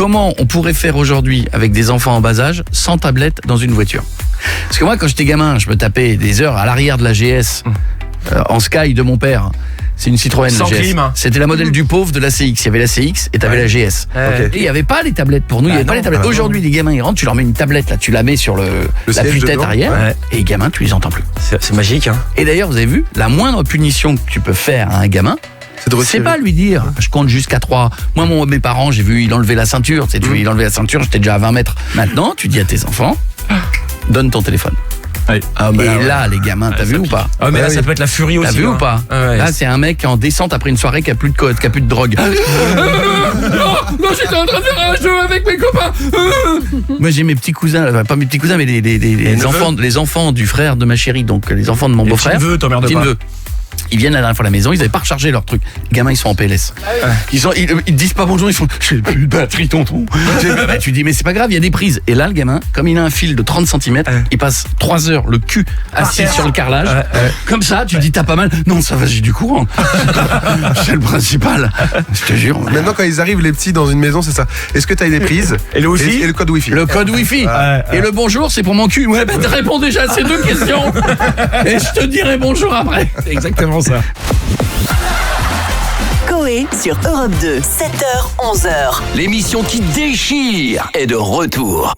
comment on pourrait faire aujourd'hui avec des enfants en bas âge sans tablette dans une voiture. Parce que moi, quand j'étais gamin, je me tapais des heures à l'arrière de la GS en Sky de mon père. C'est une Citroën, Sans la GS. clim. C'était la modèle du pauvre de la CX. Il y avait la CX et t'avais la GS. Ouais. Et il n'y avait pas les tablettes pour nous, il n'y avait pas les tablettes. Aujourd'hui, les gamins, ils rentrent, tu leur mets une tablette, là, tu la mets sur la siège tue-tête devant. arrière, Ouais. et les gamins, tu les entends plus. C'est magique, hein. Et d'ailleurs, vous avez vu, la moindre punition que tu peux faire à un gamin, c'est pas lui dire je compte jusqu'à 3. Moi, mes parents, j'ai vu, il enlevait la ceinture. Tu sais, il enlevait la ceinture, j'étais déjà à 20 mètres. Maintenant, tu dis à tes enfants, donne ton téléphone. Ouais. Et là, les gamins, t'as vu ou pas? Ah, mais là, ça peut être la furie aussi. T'as vu hein. ou pas? Ouais. Là, c'est un mec en descente après une soirée qui a plus de code, qui a plus de drogue. Non, j'étais en train de faire un jeu avec mes copains. Moi, j'ai mes petits cousins, pas mes petits cousins, mais les enfants du frère de ma chérie, donc les enfants de mon beau-frère. Petits neveux, t'emmerdes Petits pas. neveux. Ils viennent la dernière fois à la maison, ils avaient pas rechargé leur truc. Les gamins, ils sont en PLS. Ils disent pas bonjour, ils font j'ai plus de batterie, tonton. Bah, tu dis mais c'est pas grave, il y a des prises. Et là, le gamin, comme il a un fil de 30 cm, il passe 3 heures le cul assis sur le carrelage. Comme ça, tu dis t'as pas mal. Non, ça va, j'ai du courant. C'est le principal. Je te jure. Maintenant, quand ils arrivent, les petits, dans une maison, c'est ça. Est-ce que t'as des prises? Et le Wi-Fi? Et le code Wi-Fi. Le code Wi-Fi. Et le bonjour, c'est pour mon cul. Ouais, bah réponds déjà à ces 2 questions. Et je te dirai bonjour après. C'est exactement ça. Coé sur Europe 2, 7h, 11h. L'émission qui déchire est de retour.